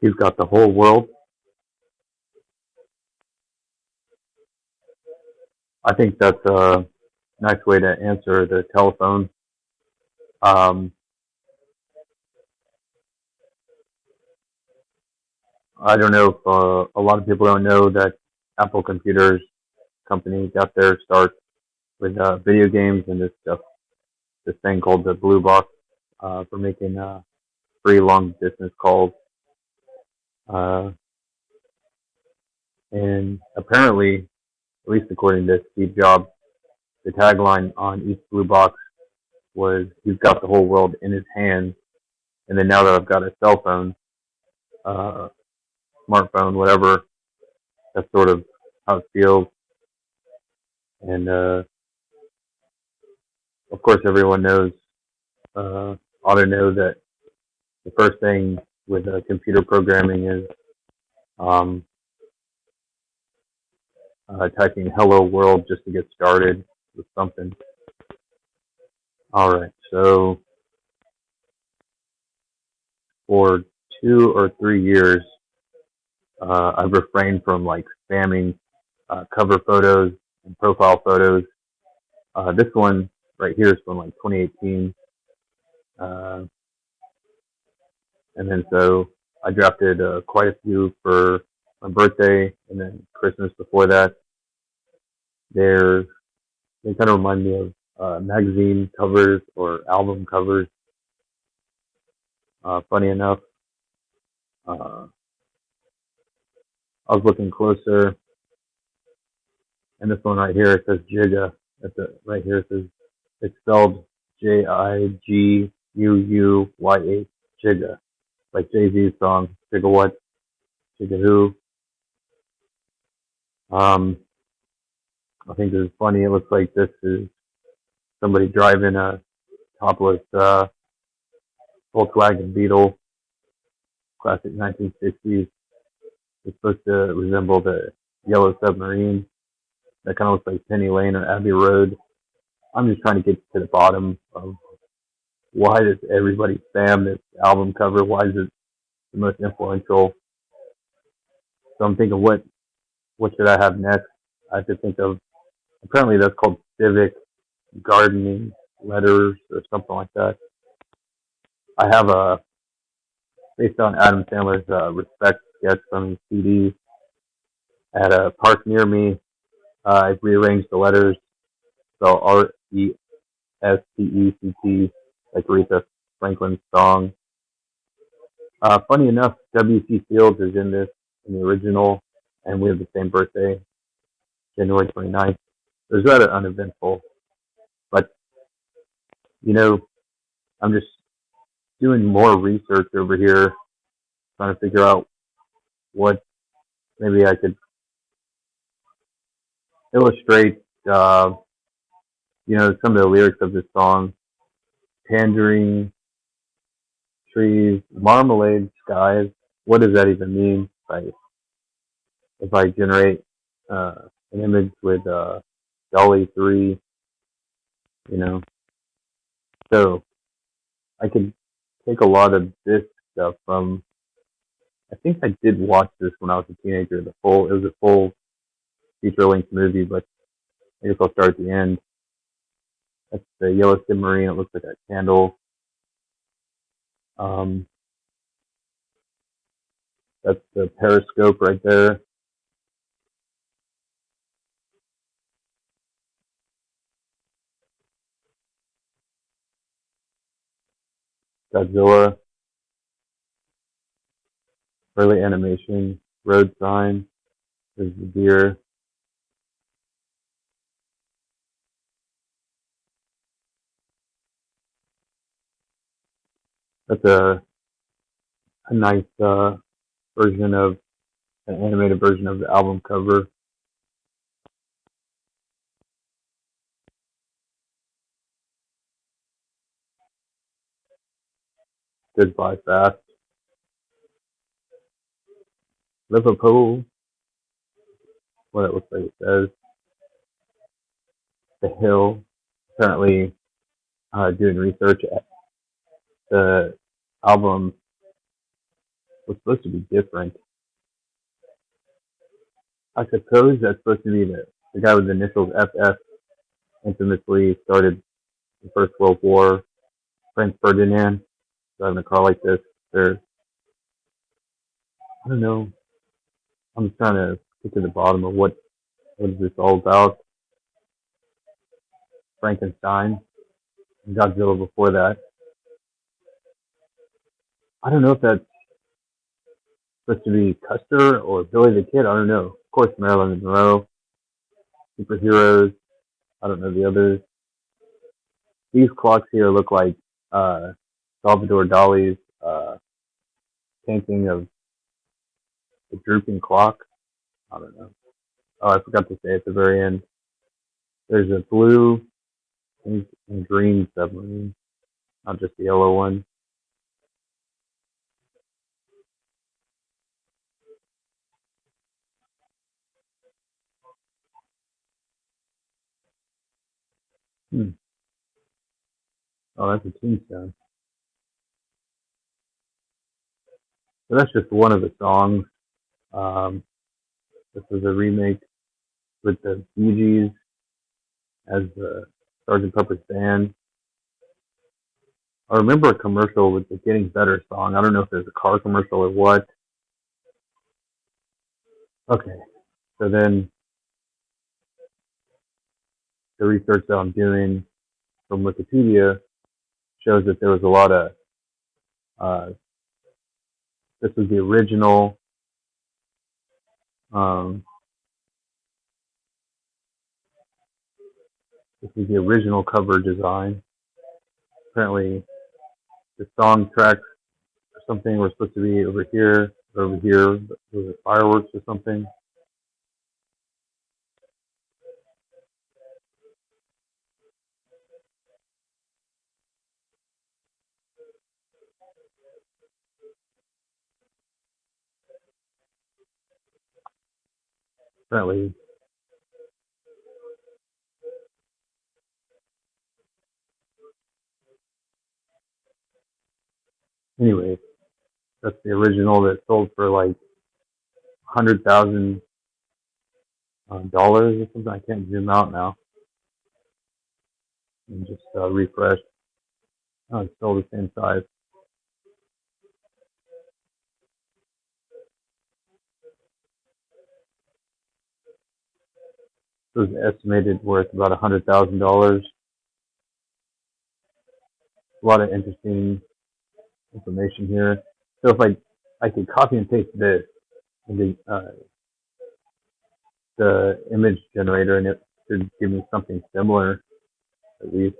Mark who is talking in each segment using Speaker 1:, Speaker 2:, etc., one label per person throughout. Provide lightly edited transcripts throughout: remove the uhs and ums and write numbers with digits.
Speaker 1: He's got the whole world. I think that's a nice way to answer the telephone. Um, I don't know if a lot of people don't know that Apple Computers company got their start with video games and this stuff, this thing called the Blue Box for making free long distance calls. Uh, and apparently, at least according to Steve Jobs, the tagline on each Blue Box was "He's got the whole world in his hands." And then now that I've got a cell phone, uh, smartphone, whatever, that's sort of how it feels. And of course, everyone knows, ought to know that the first thing with computer programming is um, typing "Hello World" just to get started with something. All right, so for 2 or 3 years, I've refrained from like spamming cover photos and profile photos. This one right here is from like 2018, uh, and then so I drafted quite a few for my birthday and then Christmas before that. They're they kind of remind me of magazine covers or album covers. Funny enough, uh, I was looking closer, and this one right here it says Jigga. Right here. It says it's spelled Jiguuyh, Jigga, like Jay Z's song Jigga what, Jigga who. Um, I think this is funny. It looks like this is somebody driving a topless Volkswagen Beetle, classic 1960s. It's supposed to resemble the Yellow Submarine. That kind of looks like Penny Lane or Abbey Road. I'm just trying to get to the bottom of why does everybody spam this album cover? Why is it the most influential? So I'm thinking, what should I have next? I have to think of, apparently that's called civic gardening letters or something like that. I have a based on Adam Sandler's Respect sketch from his CD at a park near me. I rearranged the letters, so Restect, like Aretha Franklin's song. Funny enough, W.C. Fields is in this in the original, and we have the same birthday, January 29th. It was rather uneventful, but you know, I'm just doing more research over here, trying to figure out what maybe I could illustrate. Some of the lyrics of this song: tangerine trees, marmalade skies. What does that even mean? If I generate an image with Dolly 3, you know, so I could take a lot of this stuff from. I think I did watch this when I was a teenager. It was a full feature length movie, but I guess I'll start at the end. That's the Yellow Submarine. It looks like a candle. Um, that's the periscope right there. Godzilla, early animation, road sign. There's the deer. That's a nice version of an animated version of the album cover. Goodbye Fast. Liverpool. What it looks like it says. The Hill. Apparently, doing research, the album was supposed to be different. I suppose that's supposed to be the guy with the initials FF infamously started the First World War. Franz Ferdinand driving a car like this. They're, I don't know. I'm just trying to get to the bottom of what is this all about. Frankenstein and Godzilla before that. I don't know if that's supposed to be Custer or Billy the Kid. I don't know. Of course, Marilyn Monroe, superheroes. I don't know the others. These clocks here look like uh, Salvador Dali's painting of the drooping clock. I don't know. Oh, I forgot to say at the very end, there's a blue and green submarine, not just the yellow one. Hmm. Oh, that's a tombstone. So that's just one of the songs. Um, this was a remake with the Bee Gees as the Sgt. Pepper's band. I remember a commercial with the Getting Better song. I don't know if there's a car commercial or what. Okay, so then the research that I'm doing from Wikipedia shows that there was a lot of, uh, this was the original, um, this is the original cover design. Apparently, the song tracks or something were supposed to be over here, but was it fireworks or something? Apparently, anyway, that's the original that sold for like $100,000 or something. I can't zoom out now and just refresh. Oh, it's still the same size. It was estimated worth about $100,000. A lot of interesting information here. So if I could copy and paste this in the image generator, and it should give me something similar at least.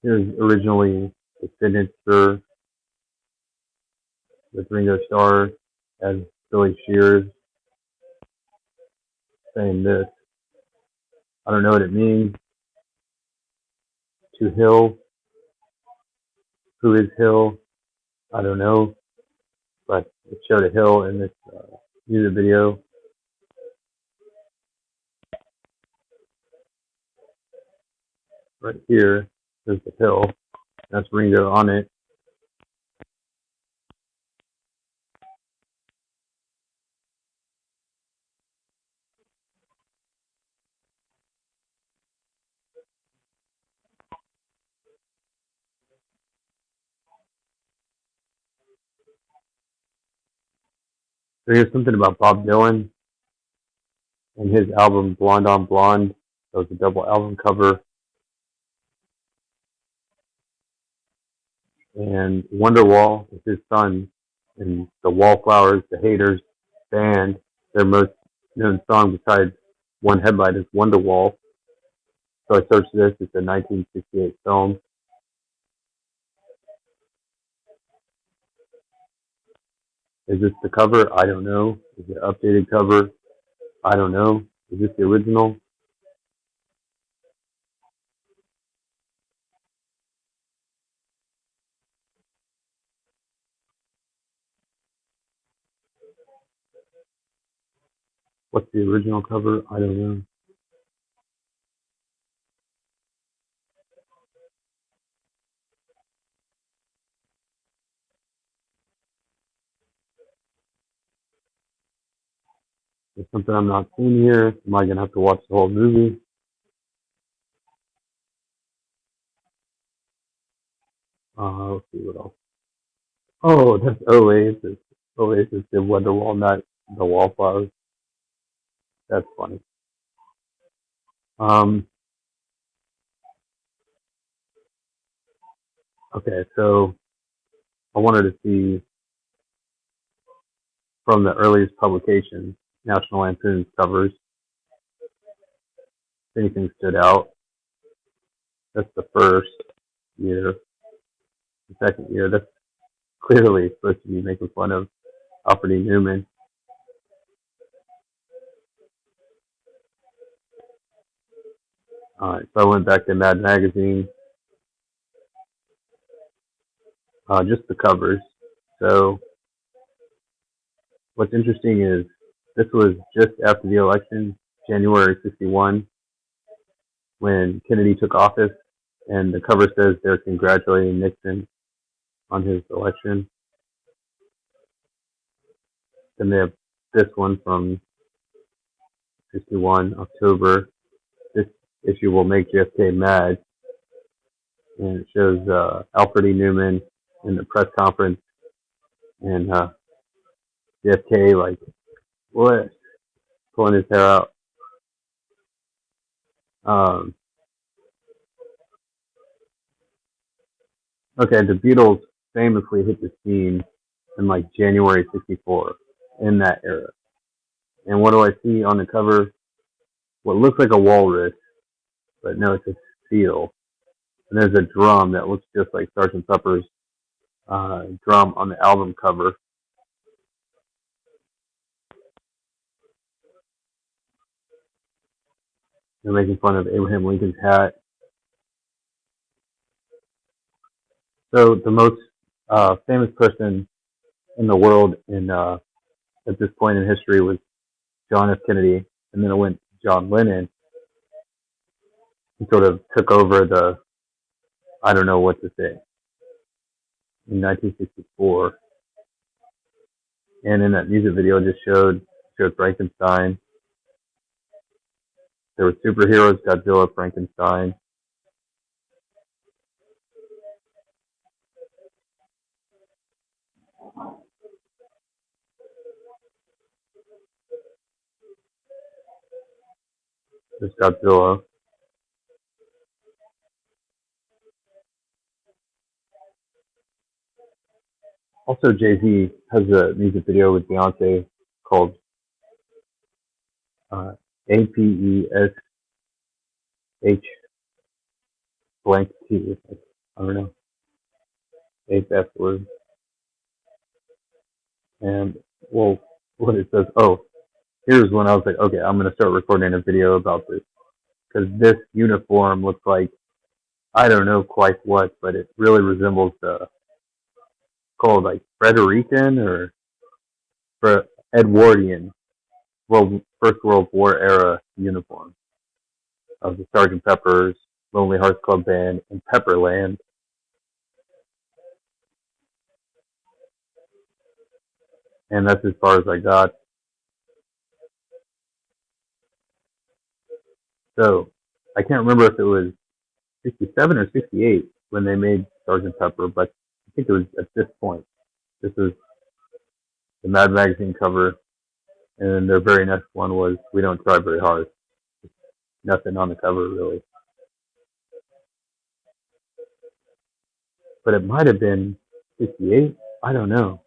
Speaker 1: Here's originally the signature with Ringo Starr as Billy Shears saying this. I don't know what it means. To Hill. Who is Hill? I don't know. But it showed a hill in this music video. Right here, there's the hill. That's Ringo on it. So here's something about Bob Dylan and his album Blonde on Blonde. That was a double album cover. And Wonderwall is his son. And the Wallflowers, the Haters band, their most known song besides One Headlight is Wonderwall. So I searched this. It's a 1968 film. Is this the cover? I don't know. Is it an updated cover? I don't know. Is this the original? What's the original cover? I don't know. There's something I'm not seeing here. Am I gonna have to watch the whole movie? Let's see what else. Oh, that's Oasis. Oasis did Wonderwall, not the Wallflowers. That's funny. Um, okay, so I wanted to see from the earliest publications, National Lampoon's covers, if anything stood out. That's the first year. The second year, that's clearly supposed to be making fun of Alfred E. Newman. Alright, so I went back to Mad Magazine, just the covers. So what's interesting is this was just after the election, January '61, when Kennedy took office, and the cover says they're congratulating Nixon on his election. Then they have this one from '61, October. This issue will make JFK mad, and it shows Alfred E. Newman in the press conference, and JFK like what, pulling his hair out. Um, okay, the Beatles famously hit the scene in like January '64, in that era. And what do I see on the cover? What looks like a walrus, but no, it's a seal. And there's a drum that looks just like Sgt. Pepper's drum on the album cover. They're making fun of Abraham Lincoln's hat. So the most famous person in the world at this point in history was John F. Kennedy, and then it went John Lennon. He sort of took over the I don't know what to say in 1964. And in that music video, it just showed Frankenstein. There were superheroes, Godzilla, Frankenstein. There's Godzilla. Also, Jay-Z has a music video with Beyonce called uh, APESH blank T. I don't know. 8F word. And, well, what it says, oh, here's when I was like, okay, I'm going to start recording a video about this. Because this uniform looks like, I don't know quite what, but it really resembles the, called like Frederican or Edwardian First World War era uniform of the Sgt. Pepper's Lonely Hearts Club Band and Pepperland. And that's as far as I got. So I can't remember if it was '67 or '68 when they made Sgt. Pepper, but I think it was at this point. This was the Mad Magazine cover, and then their very next one was We Don't Try Very Hard. Nothing on the cover really. But it might have been '68. I don't know.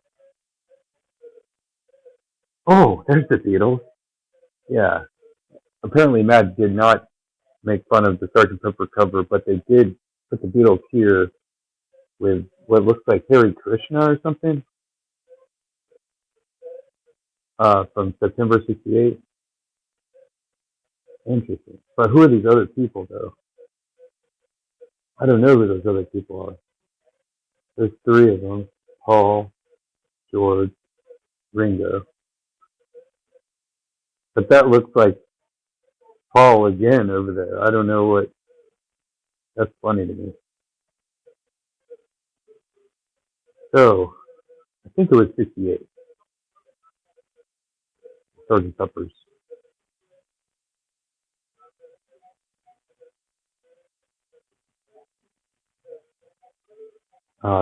Speaker 1: Oh, there's the Beatles. Yeah. Apparently Mad did not make fun of the Sgt. Pepper cover, but they did put the Beatles here with what looks like Hare Krishna or something from September '68. Interesting. But who are these other people, though? I don't know who those other people are. There's three of them: Paul, George, Ringo. But that looks like Paul again over there. I don't know what. That's funny to me. So I think it was '68. Sgt. Pepper's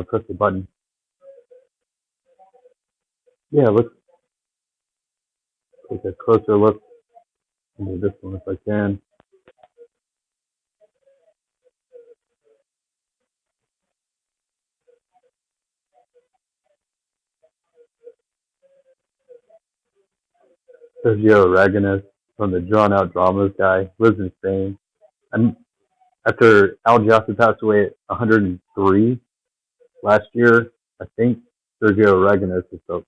Speaker 1: Press the button. Yeah, let's take a closer look into this one if I can. Sergio Aragonés from the Drawn Out Dramas guy lives in Spain. And after Al Jassy passed away at 103 last year, I think Sergio Aragonés is the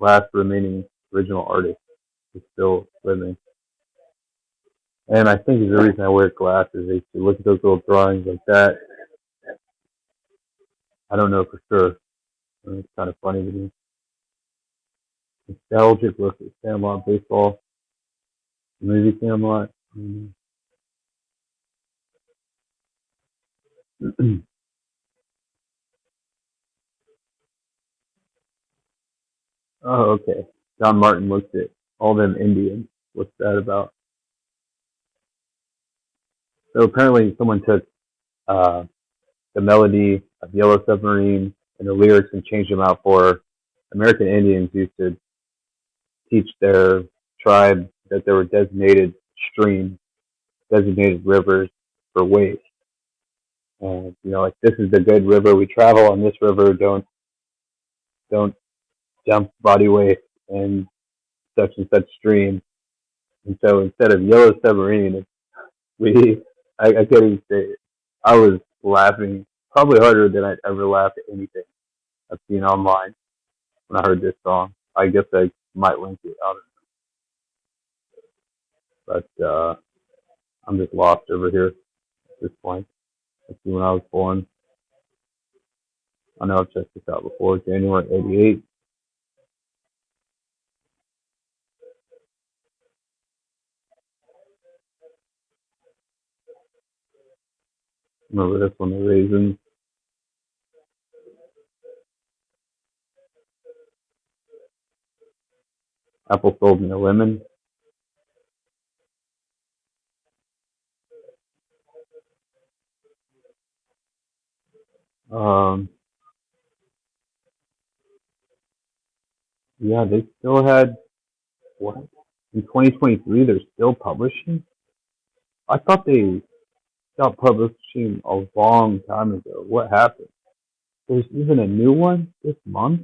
Speaker 1: last remaining original artist who's still living. And I think the reason I wear glasses is to look at those little drawings like that. I don't know for sure. It's kind of funny to me. Nostalgic look at Sandlot baseball, movie Sandlot. Oh, okay. John Martin looked at all them Indians. What's that about? So apparently someone took uh, the melody of Yellow Submarine and the lyrics and changed them out for American Indians used to teach their tribe that there were designated streams, designated rivers for waste. And like this is the good river. We travel on this river. Don't dump body waste in such and such stream. And so instead of Yellow Submarine, we I can't even say it. I was laughing probably harder than I'd ever laughed at anything I've seen online when I heard this song. I guess I might link it out, but I'm just lost over here at this point. Let's see when I was born. I know I've checked this out before. January '88. Remember this one, the raisins. Apple sold me a lemon. Um, yeah, they still had what in 2023? They're still publishing. I thought they stopped publishing a long time ago. What happened? There's even a new one this month.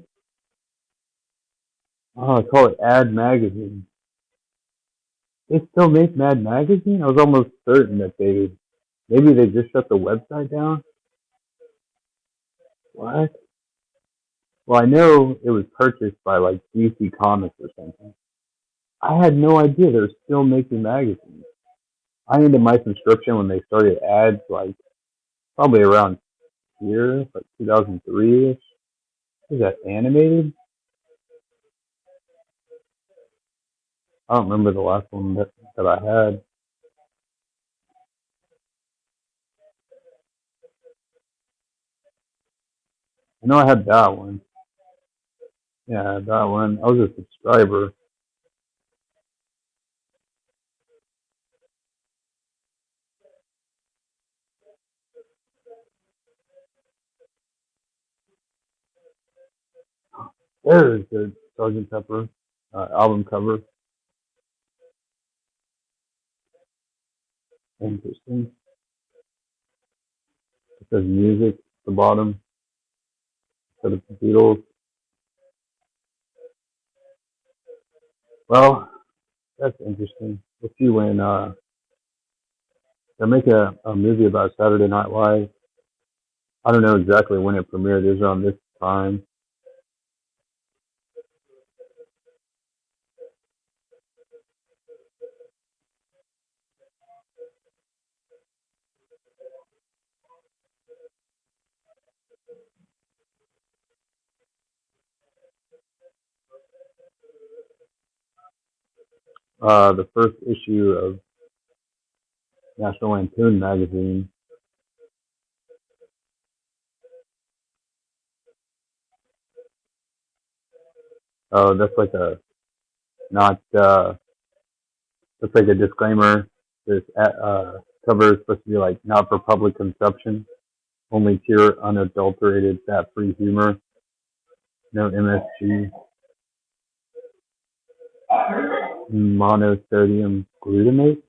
Speaker 1: Oh, I call it Ad Magazine. They still make Mad Magazine? I was almost certain that maybe they just shut the website down. What? Well, I know it was purchased by like DC Comics or something. I had no idea they were still making magazines. I ended my subscription when they started ads, like probably around here, like 2003 ish. Is that animated? I don't remember the last one that I had. I know I had that one. Yeah, that one. I was a subscriber. There's the Sergeant Pepper album cover. Interesting. It says music at the bottom instead of the Beatles. Well, that's interesting. We'll see when they make a movie about Saturday Night Live. I don't know exactly when it premiered. It was around this time. The first issue of National Lampoon magazine. Oh, that's like a not. That's like a disclaimer. This cover is supposed to be like not for public consumption, only pure, unadulterated, fat-free humor, no MSG, monosodium glutamate.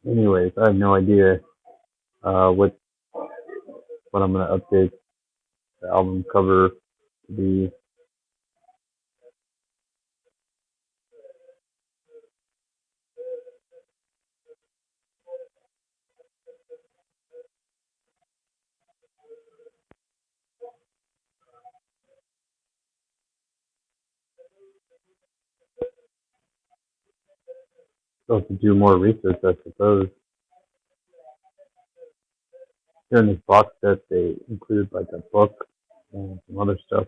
Speaker 1: Anyways, I have no idea what I'm gonna update the album cover to be. So to do more research, I suppose. Here in this box set, they include like a book and some other stuff.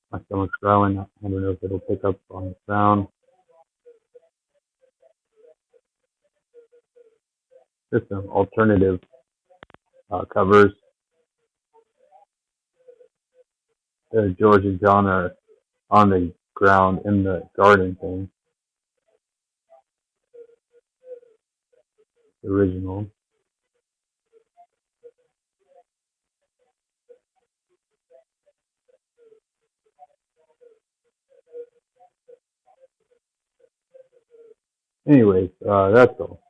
Speaker 1: My stomach's growling. I don't know if it'll pick up on the sound. Just some alternative covers. George and John are on the ground in the garden thing. The original. Anyways, that's all.